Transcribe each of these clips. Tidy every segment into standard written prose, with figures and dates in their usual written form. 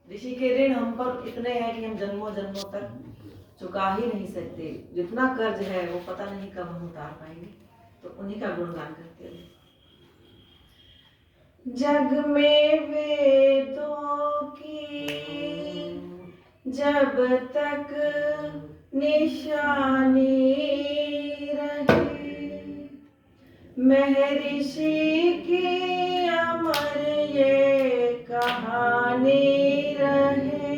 ऋषि के ऋण हम पर इतने हैं कि हम जन्मों जन्मों तक चुका ही नहीं सकते। जितना कर्ज है वो पता नहीं कब हम उतार पाएंगे। तो उन्हीं का गुणगान करते हैं। जग में वेदों की जब तक निशानी रही, महर्षि की अमर ये कहानी रहे,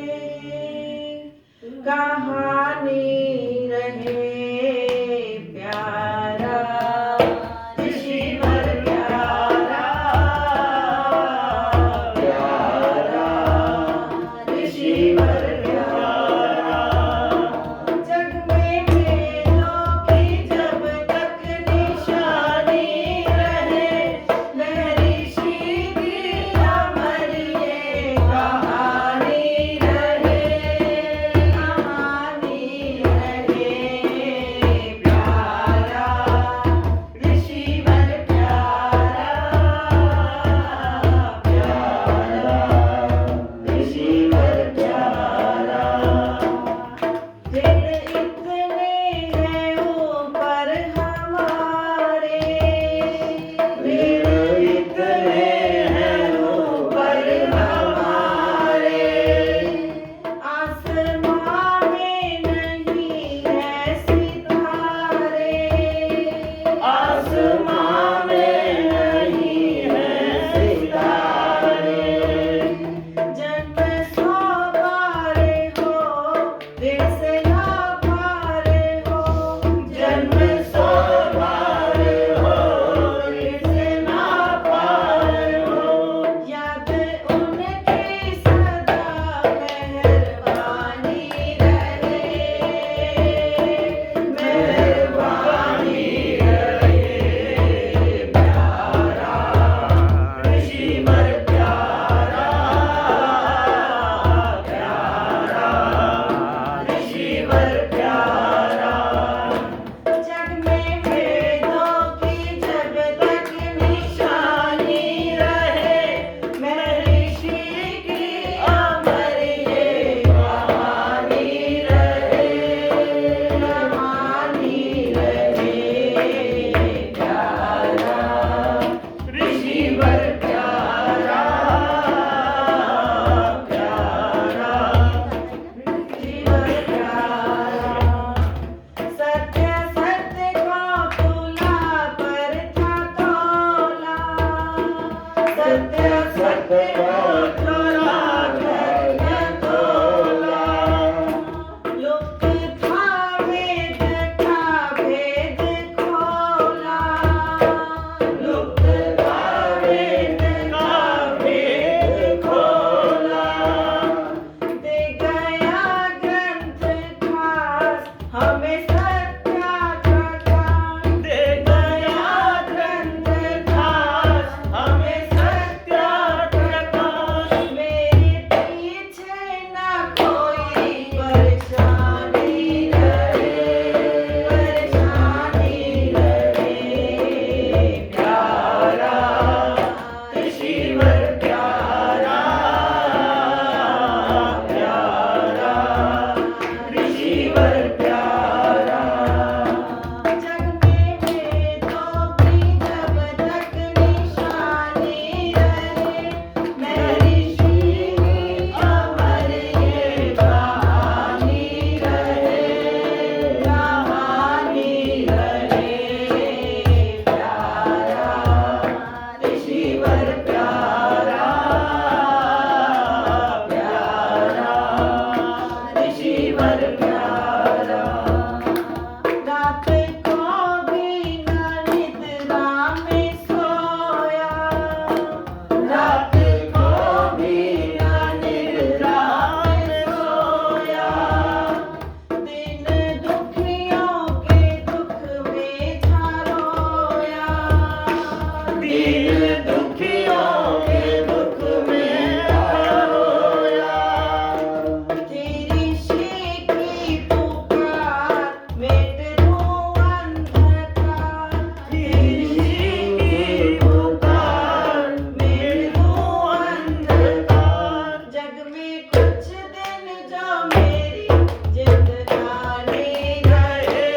कहानी रहे। प्यारा ऋषिवर प्यारा, प्यारा ऋषिवर प्यारा। जग में वेदों की जब तक निशानी रहे, महर्षि की अमर ये कहानी जग में कुछ दिन जो मेरी जिंदगानी रहे,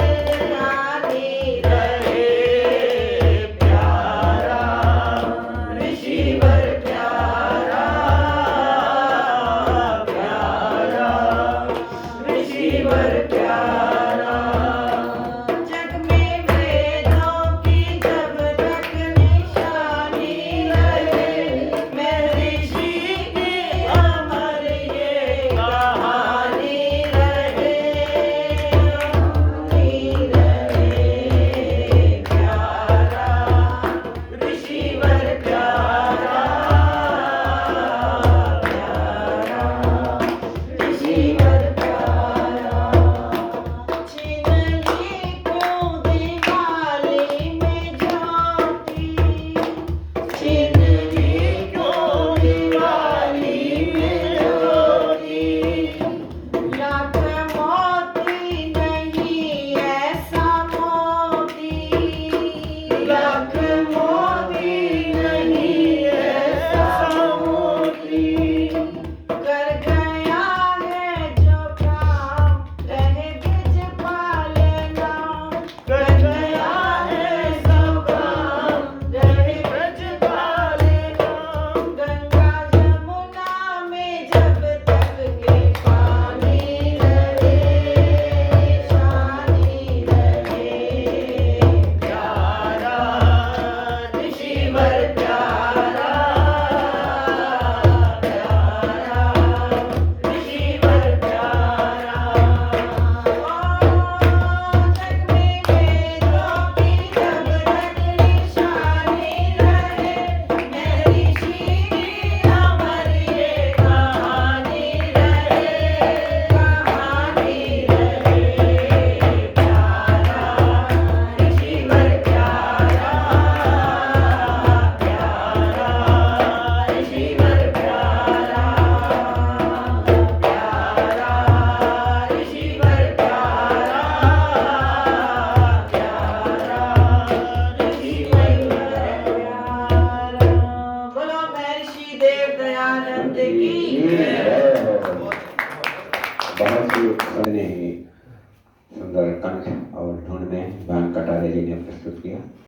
जिंदगानी रहे, प्यारा ऋषिवर प्यारा, प्यारा ऋषिवर प्यारा। जग में वेदों की जब तक निशानी रहे, मैं ऋषि की अमर ये कहानी रहे, कहानी रहे, प्यारा ऋषिवर प्यारा, प्यारा ऋषिवर प्यारा। छिनली को दिवाली में ज्योति, छिनली को दिवाली में ज्योति, लाख मोती नहीं ऐसा मोती, लाख मोती नहीं ऐसा मोती, कर गया है जो काम रहे बिज पालना, कर गया है सब काम रहे ब्रज पालना। गंगा जमुना में जब तक के पानी रहे, शानी रहे, प्यारा ऋषिवर प्यारा, प्यारा ऋषिवर प्यारा। जग में वेदों की जब तक निशानी रहे, मैं ऋषि की अमर ये कहानी रहे, कहानी रहे, प्यारा ऋषिवर प्यारा, प्यारा ऋषिवर प्यारा, प्यारा ऋषिवर प्यारा, प्यारा ऋषिवर प्यारा। बोलो महर्षि देव दयानंद की जय। बहुत ही सुंदर कंठ और धुन में भांग कटारे जी ने प्रस्तुत किया।